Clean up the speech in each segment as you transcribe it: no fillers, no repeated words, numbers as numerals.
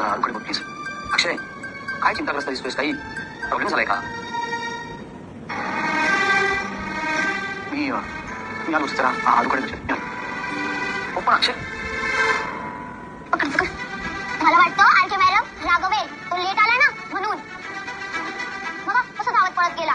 जरा आरूकडे बघ प्लीज. अक्षय, काय चिंताग्रस्त दिसतोयस? काही प्रॉब्लेम झालाय का? मी आलोच जरा आरूकडे बघ. हो पण अक्षय, मला वाटतं आरके मॅडम रागवेल, तो लेट आला ना म्हणून. बघा कसं धावत पळत गेला.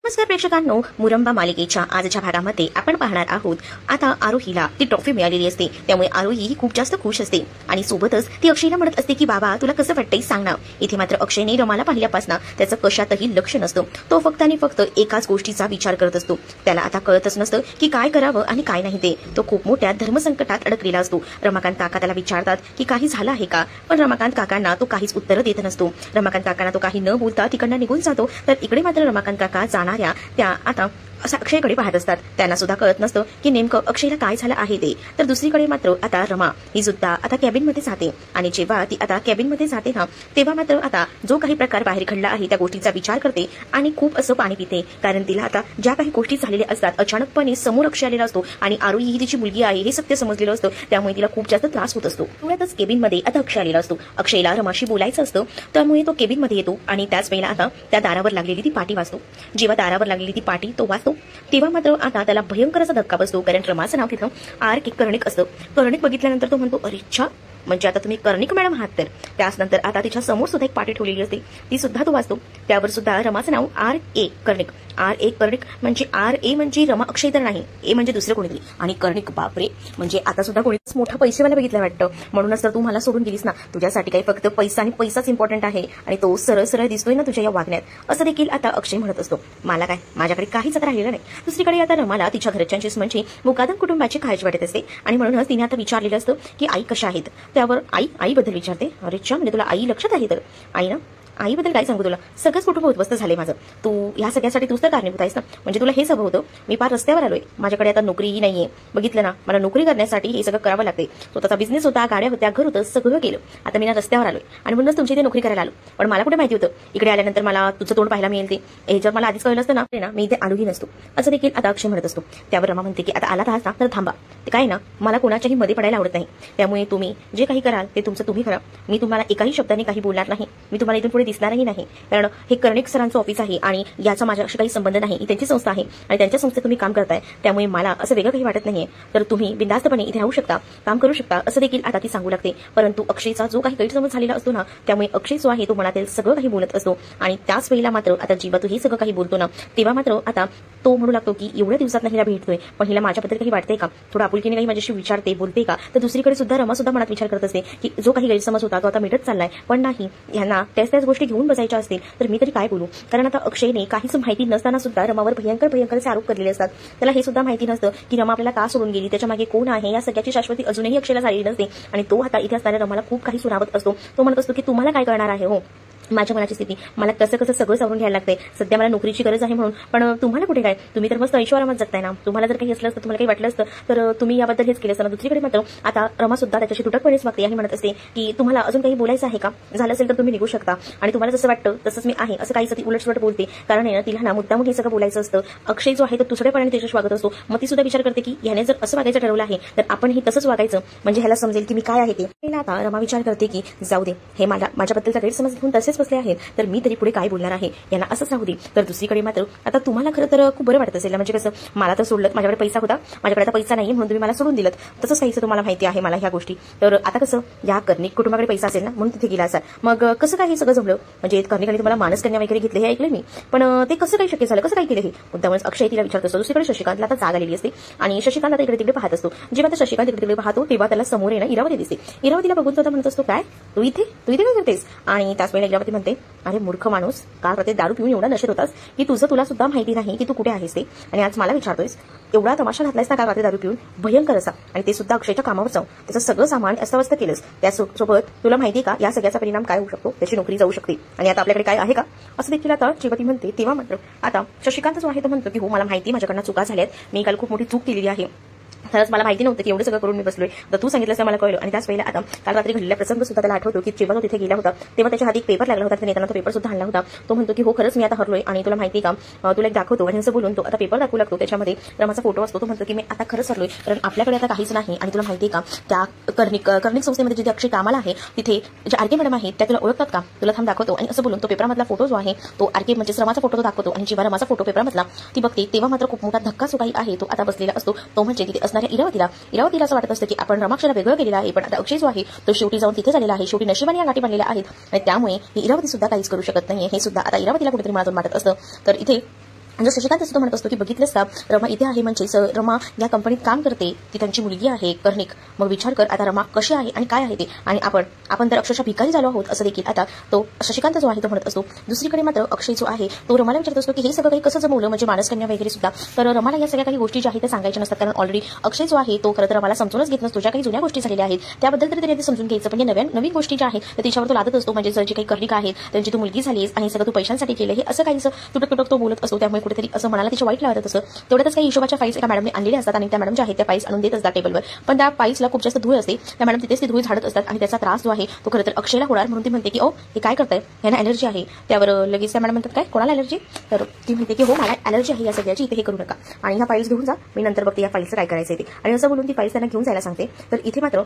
नमस्कार प्रेक्षकांनो, मुरंबा मालिकेच्या आजच्या भागामध्ये आपण पाहणार आहोत. आता आरोहीला ती ट्रॉफी मिळालेली असते, त्यामुळे आरोही ही खूप जास्त खुश असते आणि सोबतच ती अक्षयला म्हणत असते की बाबा तुला कसं वाटतंय सांग ना. इथे मात्र अक्षयने रमाला पाहिल्यापासून त्याचं कशातही लक्ष नसतं. तो फक्त आणि फक्त एकाच गोष्टीचा विचार करत असतो. त्याला आता कळतच नसतं की काय करावं आणि काय नाही ते. तो खूप मोठ्या धर्मसंकटात अडकलेला असतो. रमाकांत काका त्याला विचारतात की काही झालं आहे का, पण रमाकांत काकांना तो काहीच उत्तर देत नसतो. रमाकांत काकांना तो काही न बोलता तिकडनं निघून जातो. तर इकडे मात्र रमाकांत काका जाणाऱ्या त्या आता असं अक्षयकडे पाहत असतात. त्यांना सुद्धा कळत नसतं की नेमकं अक्षयला काय झालं आहे ते. तर दुसरीकडे मात्र आता रमा ही सुद्धा आता कॅबिनमध्ये जाते आणि जेव्हा ती आता कॅबिनमध्ये जाते ना, तेव्हा मात्र आता जो काही प्रकार बाहेर घडला आहे त्या गोष्टीचा विचार करते आणि खूप असं पाणी पिते. कारण तिला आता ज्या काही गोष्टी झालेल्या असतात अचानकपणे समोर अक्षय आलेला असतो आणि आरोही ही तिची मुलगी आहे हे सत्य समजलेलं असतं. त्यामुळे तिला खूप जास्त त्रास होत असतो. तेवढ्यातच केबिनमध्ये आता अक्षय आलेला असतो. अक्षयला रमाशी बोलायचं असतं, त्यामुळे तो केबिनमध्ये येतो आणि त्याच वेळेला आता त्या दारावर लागलेली ती पाटी वाजतो. जेव्हा दारावर लागलेली ती पाटी तो वाजतो तेव्हा मात्र आता त्याला भयंकर असा धक्का बसतो. कारण रमाचं नाव तिथं आर.के. कर्णिक असतं. कर्णिक बघितल्यानंतर तो म्हणतो अरे अच्छा, म्हणजे आता तुम्ही कर्णिक मॅडम आहात. तर त्यानंतर आता तिच्या समोर सुद्धा एक पाटी ठेवलेली असते, ती सुद्धा तो वाचतो. त्यावर सुद्धा रमाचं नाव आर.ए. कर्णिक. आर.ए. कर्णिक म्हणजे आर.ए. म्हणजे रमा अक्षय तर नाही, ए म्हणजे दुसरं कोणीतरी आणि कर्णिक बापरे, म्हणजे आता सुद्धा कोणीच मोठा पैसेवाला बघितलं वाटतं. म्हणूनच तर तू मला सोडून गेलीस ना. तुझ्यासाठी काही फक्त पैसा आणि पैसाच इम्पॉर्टंट आहे आणि तो सरळ सरळ दिसतोय ना तुझ्या या वागण्यात, असं देखील आता अक्षय म्हणत असतो. मला काय, माझ्याकडे काहीच आता राहिलेलं नाही. दुसरीकडे आता रमाला तिच्या घरच्यांची म्हणजे मुकादम कुटुंबाची काळजी वाटत असते आणि म्हणूनच तिने आता विचारलेलं असतं की आई कशा आहेत. त्यावर आईबद्दल विचारते. अरे अच्छा, म्हणजे तुला आई लक्षात आहे. तर आई ना, आईबद्दल काय सांगू तुला, सगळंच कुटुंब उद्ध्वस्त झालंय माझं. तू ह्या सगळ्यासाठी तूच तर कारणीभूत आहेस ना. म्हणजे तुला हे सगळं होतं. मी फार रस्त्यावर आलोय, माझ्याकडे आता नोकरीही नाहीये. बघितलं ना, मला नोकरी करण्यासाठी हे सगळं करावं लागते. स्वतःचा बिझनेस होता, गाड्या होत्या, घर होतं, सगळं केलं. आता मी ना रस्त्यावर आलोय आणि म्हणूनच तुमच्या इथे नोकरी करायला आलो. पण मला कुठे माहिती होतं इकडे आल्यानंतर मला तुझं तोंड पाहायला मिळेल. ते हे जर मला आधीच कळलं असतं ना मी इथे आलोही नसतो, असं देखील आता अक्षय म्हणत असतो. त्यावर रमा म्हणते की आता आला तर तर थांबा. ते काय ना, मला कोणाच्याही मध्ये पडायला आवडत नाही. त्यामुळे तुम्ही जे काही कराल ते तुमचं तुम्ही करा. मी तुम्हाला एकाही शब्दाने काही बोलणार नाही. मी तुम्हाला इथून पुढे दिसणारही नाही. कारण हे कर्णिक सरांचं ऑफिस आहे आणि याचा माझ्याशी काही संबंध नाही. ही त्यांची संस्था आहे आणि त्यांच्या संस्थेत तुम्ही काम करताय, त्यामुळे मला असं वेगळं काही वाटत नाहीये. तर तुम्ही बिनधास्तपणे इथे राहू शकता, काम करू शकता, असं देखील आता ती सांगू लागते. परंतु अक्षयचा जो काही गैरसमज झालेला असतो ना, त्यामुळे अक्षय जो आहे तो मनातील सगळं काही बोलत असतो आणि त्याच वेळेला मात्र आता जेव्हा तो हे सगळं काही बोलतो ना, तेव्हा मात्र आता तो म्हणू लागतो की एवढ्या दिवसात हिला भेटतोय, पण हिला माझ्याबद्दल काही वाटतंय का, थोडं आपुलकीने काही माझ्याशी विचारते, बोलते का. तर दुसरीकडे सुद्धा रमा सुद्धा मनात विचार करत असते की जो काही गैरसमज होता तो आता मिटत चाललाय. पण नाही, यांना त्याच गोष्टी घेऊन बसायच्या असतील तर मी तरी काय बोलू. कारण आता अक्षयने काहीच माहिती नसताना सुद्धा रमावर भयंकर आरोप केलेले असतात. त्याला हे सुद्धा माहिती नसतं की रमा आपल्याला का सोडून गेली, त्याच्या मागे कोण आहे. या सगळ्याची शाश्वती अजूनही अक्षयला झालेली नसते आणि तो आता इथे असताना रमाला खूप काही सुनावत असतो. तो म्हणत असतो की तुम्हाला काय करणार आहे हो, माझ्या मनाची स्थिती मला कसं सगळं सावरून घ्यायला लागते. सध्या मला नोकरीची गरज आहे म्हणून, पण तुम्हाला कुठे काय, तुम्ही तर मस्त ऐशोआरामात जगताय ना. तुम्हाला जर काही असलं असतं, तुम्हाला काही वाटलं असतं तर तुम्ही याबद्दल हेच केलं असतं ना. दुसरीकडे मात्र आता रमा सुद्धा त्याच्याशी तुटकपणेच वागते आणि म्हणत असते की तुम्हाला अजून काही बोलायचं आहे का, झालं असेल तर तुम्ही निघू शकता आणि तुम्हाला जसं वाटतं तसंच मी आहे, असं काही ती उलटसुलट बोलते. कारण आहे ना, तिला ना मुद्दामून हे सगळं बोलायचं असतं. अक्षय जो आहे तो दुसऱ्यापणाने त्याच्याशी वागत असतो. मग ती सुद्धा विचार करते की याने जर असं वागायचं ठरवलं आहे तर आपण हे तसंच वागायचं, म्हणजे ह्याला समजेल की मी काय आहे ते. आता रमा विचार करते की जाऊ दे, हे माझ्याबद्दलचा गैरसमज घेऊन तसेच बसले आहेत तर मी तरी पुढे काय बोलणार आहे, यांना असंच राहू दे. तर दुसरीकडे मात्र आता तुम्हाला खरं तर खूप बरं वाटत असेल, म्हणजे कसं मला तर सोडलं, माझ्याकडे पैसा होता, माझ्याकडे आता पैसा नाही म्हणून तुम्ही मला सोडून दिलं, तसंच काहीच तुम्हाला माहिती आहे मला ह्या गोष्टी. तर आता कसं या कर्णिक कुटुंबाकडे पैसा असेल ना म्हणून तिथे गेला असाल, मग कसं काय हे सगळं जमलं. म्हणजे कर्णिकाने तुम्हाला मानसकन्या वगैरे घेतले हे ऐकलं मी, पण ते कसं काही शक्य झालं, कसं काय केलं हे मुद्दामच अक्षय तिला विचारत असतो. दुसरीकडे शशिकांतला आता जाग आलेली असते आणि शशिकांत आता इकडे तिकडे पाहत असतो. जेव्हा आता शशिकांत इकडे तिकडे पाहतो तेव्हा त्याला समोर येणं इरावती दिसते. इरावतीला बघून तो म्हणत असतो काय तू इथे काय करतेस. आणि त्याच वेळेला तिच्यावरती म्हणते, अरे मूर्ख माणूस, का करते दारू पिऊन एवढा नशेत होतास की तुला सुद्धा माहिती नाही की तू कुठे आहेस ते, आणि आज मला विचारतोयस एवढा तमाशा घातलायस ना का करते दारू पिऊन, भयंकर असा, आणि ते सुद्धा अक्षयच्या कामावर जाऊन त्याचं सगळं सामान अस्ताव्यस्त केलंस. त्यासोबत तुला माहिती का या सगळ्याचा परिणाम काय होऊ शकतो, त्याची नोकरी जाऊ शकते, आणि आता आपल्याकडे काय आहे का असं देखील आता जेव्हा ती म्हणते तेव्हा मात्र आता शशिकांत जो आहे तो म्हणतो की हो मला माहिती माझ्याकडनं चुका झाल्यात, मी काल खूप मोठी चूक केलेली आहे, खरंच मला माहिती नव्हतं की एवढं सगळं करून मी बसलोय, तर तू सांगितलंस मला कळलं. आणि त्याच वेळेला आता काल रात्री घडलेला प्रसंग सुद्धा त्याला आठवतो की जेव्हा तो तिथे गेला होता तेव्हा त्याच्या हाती एक पेपर लागला होता, त्याने तो पेपर सुद्धा आणला होता. तो म्हणतो की हो खरंच मी आता हरलोय, आणि तुला माहिती का तुला एक दाखवतो, आणि असं बोलून तो आता पेपर दाखवू लागतो. त्याच्यामध्ये रमाचा फोटो असतो. तो म्हणतो की मी आता खरंच हरलोय, कारण आपल्याकडे आता काहीच नाही, आणि तुला माहिती का त्या कर्णिक संस्थेमध्ये जिथे अक्षय कामाला आहे तिथे जे आरके मॅडम आहेत त्या तुला ओळखतात का, तुला थांब दाखवतो. आणि असं बोलून तो पेपरामधला फोटो जो आहे तो आरके म्हणजे रमाचा फोटो तो दाखवतो, आणि जेव्हा रमाचा फोटो पेपरामधला ती बघते तेव्हा मात्र खूप मोठा धक्का जो काही आहे तो आता बसलेला असतो. तो म्हणजे तिथे असणाऱ्या इरावतीला असं वाटत असतं की आपण रमाक्षला वेगळं केलेलं आहे, पण आता अक्षय जो आहे तो शेवटी जाऊन तिथे झालेला आहे, शेवटी नशिबाने या गाठी बनलेल्या आहेत, आणि त्यामुळे ही इरावती सुद्धा काहीच करू शकत नाहीये, हे सुद्धा आता इरावतीला कुठेतरी मनातून वाटत असतं. तर इथे म्हणजे शशिकांत सुद्धा म्हणत असतो की बघितलंस का रमा इथे आहे, म्हणजे रमा या कंपनीत काम करते, ती त्यांची मुलगी आहे कर्णिक, मग विचार कर आता रमा कशी आहे आणि काय आहे ते, आणि आपण तर अक्षरशः भिकारी झालो आहोत असं देखील आता तो शशिकांत जो आहे तो म्हणत असतो. दुसरीकडे मात्र अक्षय जो आहे तो रमाला विचारत असतो की हे सगळं काही कसं जमवलं, म्हणजे मानसकन्या वगैरे सुद्धा, तर रमाला या सगळ्या काही गोष्टी ज्या आहेत त्या सांगायच्या नसतात, कारण ऑलरेडी अक्षय जो आहे तो खरं तर रमाला समजूनच घेत नसतो. ज्या काही जुन्या गोष्टी झालेल्या आहेत त्याबद्दल तरी त्याने समजून घ्यायचं, म्हणजे नवीन गोष्टी ज्या आहेत तर तिच्यावर तो लादत असतो, म्हणजे जे काही कर्णिक आहेत त्यांची तू मुलगी झालीस आणि सगळं तू पैशांसाठी केलं, हे असं काहीच तुटक तो बोलत असतो. त्यामुळे कुठेतरी असं मनाला वाईट लागत असतं. तेवढ्यातच काही हिशोबाच्या फाईल्स एका मॅडमने आणलेल्या असतात, आणि त्या मॅडम ज्या आहेत त्या फाईल्स आणून देत असतात टेबलवर, पण त्या फाईल्सला खूप जास्त धूळ असते. त्या मॅडम तिथेच ती धूळ झाडत असतात, आणि त्याचा त्रास जो आहे तो खरं तर अक्षयला होणार, म्हणून ती म्हणते की ओ हे काय करताय, ह्यांना एलर्जी आहे. त्यावर लगेच त्या मॅडम म्हणतात काय कोणाला एलर्जी, तर ती म्हणते की हो मला एलर्जी आहे या सगळ्याची, इथे हे करू नका, आणि ह्या फाईल्स घेऊन जा, मी नंतर बघते या फाईल्सचं काय करायचं ते, आणि असं बोलून ती फाईल्स त्यांना घेऊन जायला सांगते. तर इथे मात्र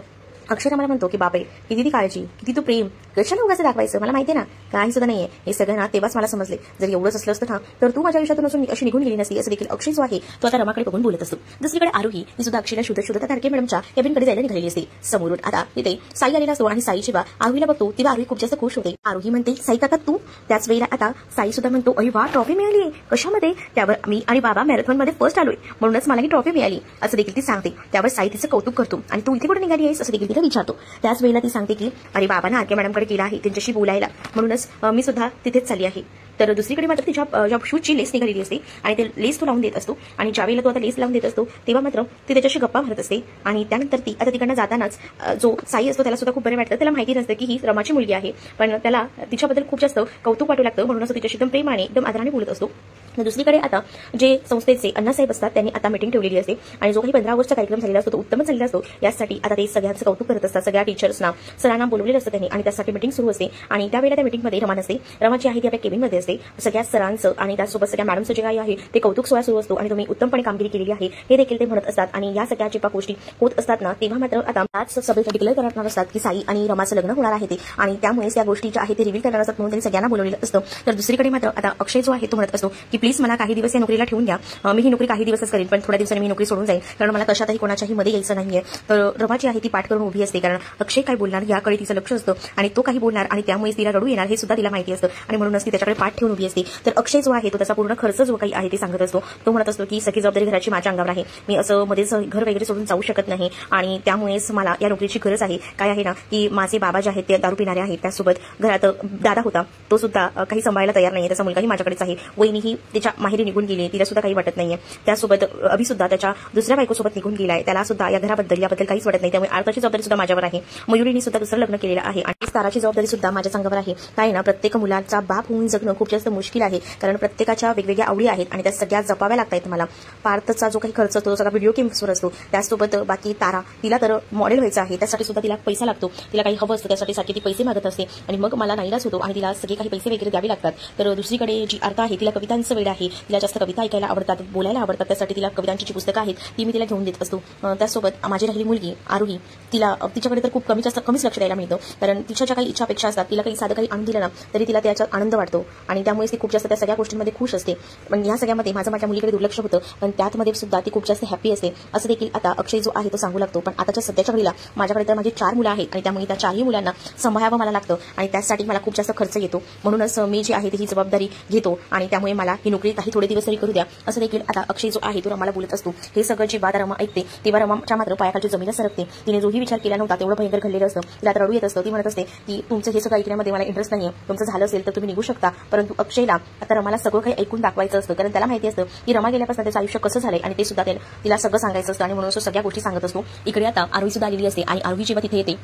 अक्षय मला म्हणतो की बापरे किती ती काळजी, किती तू प्रेम, कशाला उगाच दाखवायचं, मला माहिती आहे ना काही सुद्धा नाहीये, हे सगळं ना तेव्हाच मला समजले, जर एवढंच असलं असतं ना तर तू माझ्या आयुष्यातून असून अशी निघून गेली नसती, असं देखील अक्षय जो आहे तो आता रमाकडे बघून बोलत असतो. दुसरीकडे आरोही ही सुद्धा अक्षयला शोधत त्या तारके मॅडमच्या केबिनकडे जायला निघालेली असते. समोरून आता तिथे साई आलेला असतो, आणि साई जेव्हा आरोहीला बघतो तेव्हा आरोही खूप जास्त खुश होते. आरोही म्हणते साई काका तू, त्याच वेळेला आता साई सुद्धा म्हणतो अरे वा ट्रॉफी मिळाली, कशामध्ये, त्यावर मी आणि बाबा मॅरेथॉन मध्ये फर्स्ट आलोय म्हणूनच मला ही ट्रॉफी मिळाली असं देखील ती सांगते. त्यावर साई तिचं कौतुक करतो, आणि तू इथे कुठे निघाली आहेस असं देखील तिला विचारतो. त्याच वेळेला ती सांगते की अरे बाबांना आरके मॅडमकडे गेला आहे त्यांच्याशी बोलायला, म्हणूनच मी सुद्धा तिथेच चालली आहे. तर दुसरीकडे मात्र तिच्या शूजची लेस निघालेली असते, आणि ते लेस तो लावून देत असतो, आणि ज्यावेळेला तो आता लेस लावून देत असतो तेव्हा मात्र ती त्याच्याशी गप्पा मारत असते. आणि त्यानंतर ती आता तिकडनं जातानाच जो साई असतो त्याला सुद्धा खूप बरं वाटतं. त्याला माहिती नसतं की ही रमाची मुलगी आहे, पण त्याला तिच्याबद्दल खूप जास्त कौतुक वाटू लागतं, म्हणून असं तिच्याशी एकदम प्रेमाने एकदम आदराने बोलत असतो. दुसरीकडे आता जे संस्थेचे अण्णासाहेब असतात त्यांनी आता मीटिंग ठेवलेली असते, आणि जो काही 15 ऑगस्टचा कार्यक्रम झालेला असतो तो उत्तमच झालेला असतो. यासाठी आता ते सगळ्यांचं कौतुक करत असतात, सगळ्या टीचर्सना सरांना बोलवलेलं असतं त्यांनी, आणि त्यासाठी मीटिंग सुरू असते. आणि त्यावेळेला त्या मीटिंगमध्ये रमा नसते, रमा जी आहे ती आपल्या केबिनमध्ये असते. सगळ्या सरांचं आणि त्यासोबत सगळ्या मॅडमचं जे काही आहे ते कौतुक सोहळा सुरू असतो, आणि तुम्ही उत्तमपणे कामगिरी केलेली आहे हे देखील ते म्हणत असतात. आणि या सगळ्या जेव्हा गोष्टी होत असतात ना तेव्हा मात्र आता आज सभेत डिक्लेअर करणार असतात की साई आणि रमाचं लग्न होणार आहे ते, आणि त्यामुळे त्या गोष्टी ज्या आहेत ते रिव्हील करणार असतात, म्हणून त्यांनी सगळ्यांना बोलवलेलं असतं. तर दुसरीकडे मात्र आता अक्षय जो आहे तो म्हणत असतो की प्लीज मला काही दिवस नोकरीला ठेवून द्या, मी ही नोकरी काही दिवसच करेन, पण थोड्या दिवसांनी मी नोकरी सोडून जाईल, कारण मला कशातही कोणाच्याही मध्ये यायचं नाहीये. तर रमा जी आहे ती पाठ करून उभी असते, कारण अक्षय काय बोलणार याकडे तिचं लक्ष असतं, आणि तो काही बोलणार आणि त्यामुळे तिला रडू येणार हे सुद्धा तिला माहिती असतं, आणि म्हणूनच ती त्याच्याकडे पाठ ठेवून उभी असते. तर अक्षय जो आहे तो त्याचा पूर्ण खर्च जो काही आहे ते सांगत असतो. तो म्हणत असतो की सगळी जबाबदारी घराची माझ्या अंगावर आहे, मी असं मध्येच घर वगैरे सोडून जाऊ शकत नाही, आणि त्यामुळेच मला या नोकरीची गरज आहे. काय आहे ना की माझे बाबा जे आहेत ते दारू पिणारे आहेत, त्यासोबत घरात दादा होता तो सुद्धा काही सांभाळायला तयार नाहीये, त्याचा मुलगाही माझ्याकडेच आहे, वहिनीही त्याच्या माहेरी निघून गेली, तिला सुद्धा काही वाटत नाहीये. त्यासोबत अभि सुद्धा त्याच्या दुसऱ्या बायकोसोबत निघून गेलाय, त्याला सुद्धा या याबद्दल काहीच वाटत नाही, त्यामुळे आर्थाची जबाबदारी सुद्धा माझ्यावर आहे. मयुरीने सुद्धा दुसरं लग्न केलेलं आहे, आणि ताराची जबाबदारी सुद्धा माझ्या संघावर आहे. काय ना प्रत्येक मुलाचा बाप होऊन जगणं खूप जास्त मुश्किल आहे, कारण प्रत्येकाच्या वेगवेगळ्या आवडी आहेत, आणि त्या सगळ्या जपाव्या लागतात मला. पार्थचा जो काही खर्च असतो तो सगळा व्हिडिओ गेम्सवर असतो, त्यासोबत बाकी तारा तिला तर मॉडेल व्हायचं आहे, त्यासाठी सुद्धा तिला पैसा लागतो, तिला काही हवं असतं त्यासाठी सारखी ती पैसे मागत असते, आणि मग मला नाईलाज होतो, आणि तिला सगळे काही पैसे वगैरे द्यावे लागतात. तर दुसरीकडे जी अर्थ आहे तिला कवितांचं वेळ आहे, तिला जास्त कविता ऐकायला आवडतात, बोलायला आवडतात, त्यासाठी तिला कवितांची जी पुस्तकं आहेत ती मी तिला घेऊन देत असतो. त्यासोबत माझी राहिली मुलगी आरोही, तिच्याकडे तर खूप कमीच लक्ष द्यायला मिळतं, कारण तिच्या ज्या काही इच्छा अपेक्षा असतात, तिला काही साधं काही आणून दिलं ना तरी तिला त्याचा आनंद वाटतो, आणि त्यामुळे ती खूप जास्त त्या सगळ्या गोष्टींमध्ये खुश असते. पण या सगळ्यामध्ये माझ्या मुलीकडे दुर्लक्ष होतं, पण त्यामध्ये सुद्धा ती खूप जास्त हॅपी असते, असं देखील आता अक्षय जो आहे तो सांगू लागतो. पण आताच्या सध्याच्या घडीला माझ्याकडे तर माझी 4 मुलं आहेत, आणि त्यामुळे त्या 4ही मुलांना सांभाळावं मला लागतं, आणि त्यासाठी मला खूप जास्त खर्च येतो, म्हणूनच मी जी आहे ती ही जबाबदारी घेतो, आणि त्यामुळे मला ही नोकरी काही थोडे दिवस तरी करू द्या असं देखील आता अक्षय जो आहे तो रमाला बोलत असतो. हे सगळं जेव्हा रमा ऐकते तेव्हा रमाच्या मात्र पायाखालची जमीन सरकते. तिने जोही विचार केला नव्हता तेवढं भयंकर घडलेलं असतं. तिला आता रडू येत असतं. ती म्हणत असते की तुमचं हे सगळं ऐकण्यामध्ये मला इंटरेस्ट नाहीये, तुमचं झालं असेल तर तुम्ही निघू शकता. परंतु अक्षयला आता रमाला सगळं काही ऐकून दाखवायचं असतं, कारण त्याला माहिती असतं की रमा गेल्यापासून त्याचं आयुष्य कसं झालंय आणि ते सुद्धा तिला सगळं सांगायचं असतं आणि म्हणून सगळ्या गोष्टी सांगत असतो. इकडे आता आरोही सुद्धा आलेली असते आणि आरोही जेव्हा तिथे येते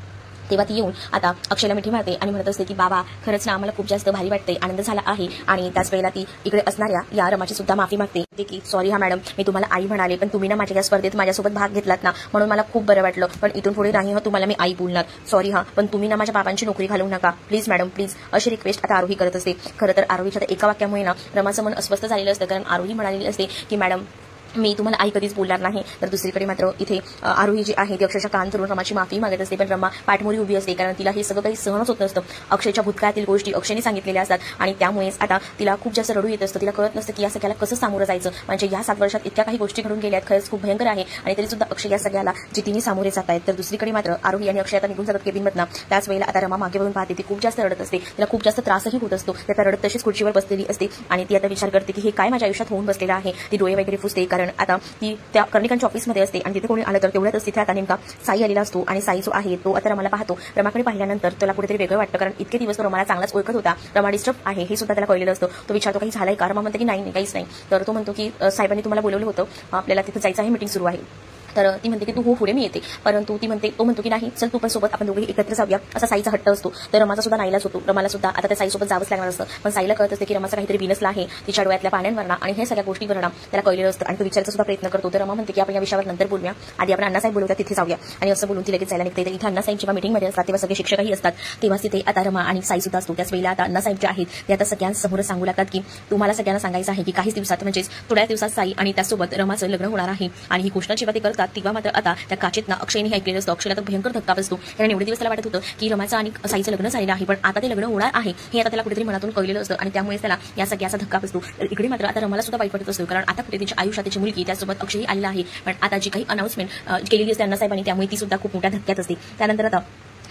तेव्हा ती येऊन आता अक्षयला मिठी मारते आणि म्हणत असते की बाबा खरंच ना आम्हाला खूप जास्त भारी वाटते, आनंद झाला आहे. आणि त्याच वेळेला ती इकडे असणाऱ्या या रमाची सुद्धा माफी मागते की सॉरी हा मॅडम, मी तुम्हाला आई म्हणाले पण तुम्ही ना माझ्या या स्पर्धेत माझ्यासोबत भाग घेतलात ना म्हणून मला खूप बरं वाटलं, पण इथून पुढे नाही तुम्हाला मी आई बोलणार, सॉरी हा, पण तुम्ही ना माझ्या बाबांची नोकरी घालवू नका प्लीज मॅडम प्लीज, अशी रिक्वेस्ट आता आरोही करत असते. खरं तर आरोहीच्या एका वाक्यामुळे ना रमाचं मन अस्वस्थ झालेलं असतं, कारण आरोही म्हणालेली असते की मॅडम मी तुम्हाला आई कधीच बोलणार नाही. तर दुसरीकडे मात्र इथे आरोही जी आहे ती अक्षरशः कान धरून रमाची माफी मागत असते, पण रमा पाठमोरी उभी असते, कारण तिला हे सगळं काही सहनच होत नसतं. अक्षयच्या भूतकाळातील गोष्टी अक्षयने सांगितलेल्या असतात आणि त्यामुळेच आता तिला खूप जास्त रडू येत असतं. तिला कळत नसतं की या सगळ्याला कसं सामोरं जायचं, म्हणजे या 7 वर्षात इतक्या काही गोष्टी घडून गेल्यात, खरंच खूप भयंकर आहे आणि तरी सुद्धा अक्षय या सगळ्याला जितीने सामोरे जात आहेत. तर दुसरीकडे मात्र आरोही आणि अक्षय आता निघून जातात केबिनमधनं. त्याच वेळेला आता रमा मागे वळून पाहते. ती खूप जास्त रडत असते, तिला खूप जास्त त्रासही होत असतो. त्या रडत तशीच खुर्चीवर बसलेली असते आणि ती आता विचार करते की हे काय माझ्या आयुष्यात होऊन बसलेलं आहे. ती डोळे वगैरे पुसते, कारण आता ती त्या कर्णिकांच्या ऑफिसमध्ये असते आणि तिथे कोणी आलं तर तेवढ्यातच तिथे आता नेमका साई आलेला असतो आणि साई जो आहे तो आता रमाला पाहतो. रमाकडे पाहिल्यानंतर त्याला कुठेतरी वेगळं वाटतं, कारण इतके दिवस तो रमाला चांगलाच ओळखत होता. रमा डिस्टर्ब आहे हे सुद्धा त्याला कळलेलं असतं. तो विचारतो काही झालंय का? रमा म्हणते की नाही काहीच नाही. तर तो म्हणतो की साहेबांनी तुम्हाला बोलवलं होतं, आपल्याला तिथे जायचं आहे, मीटिंग सुरू आहे. तर ती म्हणते की तू हो पुढे मी येते, परंतु तो म्हणतो की नाही चल तू पण सोबत, आपण दोघे एकत्र जाऊया, असा साईचा हट्ट असतो. तर रमाचा सुद्धा नाईलाज होतो. रमाला सुद्धा आता त्या साईसोबत जावंच लागणार असतं, पण साईला कळत असते की रमाचा काहीतरी बिनसला आहे तिच्या डोळ्यातल्या पाण्यांवरना आणि हे सगळ्या गोष्टींवरना त्याला कळलेलं असतं आणि तो विचारायचा सुद्धा प्रयत्न करतो. तर रमा म्हणते की आपण या विषयावर नंतर बोलूया, आधी आपण अण्णासाहेब बोलवूया तिथे जाऊया. आणि असं बोलून ती लगेच जायला निघते. तर इथे अण्णासाहेब जेव्हा मीटिंगमध्ये असतात तेव्हा सगळे शिक्षकही असतात, तेव्हा तिथे आता रमा आणि साई सुद्धा असतो. त्याच वेळेला आता अण्णासाहेब जे आहेत ते आता सगळ्यांसमोर सांगू लागतात की तुम्हाला सगळ्यांना सांगायचं आहे की काही दिवसात म्हणजेच थोड्या दिवसात साई आणि त्यासोबत रमाचं लग्न होणार आहे. आणि ही गोष्ट जेव्हा ते करतात तेव्हा मात्र आता त्या काचेतना अक्षयने ऐकलेलं असतं. अक्षयला तर भयंकर धक्का बसतो, कारण एवढे दिवस त्याला वाटत होतं की रमाचं आणि साईचं लग्न झालेलं आहे, पण आता ते लग्न होणार आहे हे आता त्याला कुठेतरी मनातून कळलेलं असतं आणि त्यामुळे त्याला या सगळ्याचा धक्का बसतो. तर इकडे मात्र आता रमाला सुद्धा वाईट वाटत असतो, कारण आता कुठे तिच्या आयुष्यात त्याची मुलगी त्यासोबत अक्षयही आलेला आहे, पण आता जी काही अनाउन्समेंट केलेली असते अण्णासाहेबांनी त्यामुळे ती सुद्धा खूप मोठ्या धक्क्यात असते. त्यानंतर आता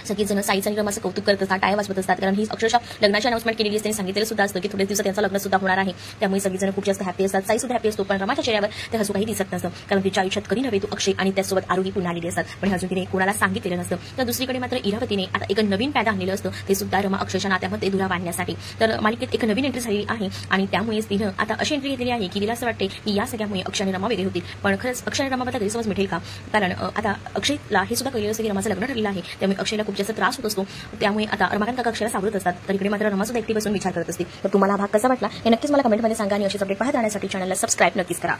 सगळेजण साईचं आणि रमाचं कौतुक करत असतात, टाळ्या वाजवत असतात, कारण ही अक्षरशः लग्नाची अनाउन्समेंट केलेली असते आणि सांगितलेलं सुद्धा असतं की थोड्या दिवसात त्यांचं लग्न सुद्धा होणार आहे. त्यामुळे सगळेजण खूप जास्त हॅपी असतात. साई सुद्धा हॅपी असतो, पण रमाच्या चेहऱ्यावर ते हसू काही दिसत नसतं, कारण तिच्या आयुष्यात कधी नव्हे तो अक्षय आणि त्यासोबत आरोही पुन्हा आलेली असतात, पण अजून तिने कोणाला सांगितलेलं नसतं. तर दुसरीकडे मात्र इरावतीने आता एक नवीन पॅदा आणलेलं असतं, ते सुद्धा रमा अक्षयच्या नात्यामध्ये दुरा बांधण्यासाठी. तर मालिकेत एक नवीन एंट्री झालेली आहे आणि त्यामुळेच तिनं आता अशी एंट्री घेतलेली आहे की तिला असं वाटते की या सगळ्यामुळे अक्षय आणि रमा वेगळे होतील, पण खरंच अक्षय आणि रमाबद्दल गैरसमज मिळेल का? कारण आता अक्षयला हे सुद्धा कळलेलं असतं की रमाचं लग्न ठरलेलं आहे, त्यामुळे अक्षयला खूप जास्त त्रास होत असतो. त्यामुळे आता रमाकांत काका अक्षयला सावरत असतात. तर इकडे मात्र रमा सुद्धा एकटी बसून विचार करत असते. तर तुम्हाला हा भाग कसा वाटला हे नक्कीच मला कमेंटमध्ये सांगा आणि अशीच अपडेट पाहत राहण्यासाठी चॅनलला सबस्क्राईब नक्कीच करा.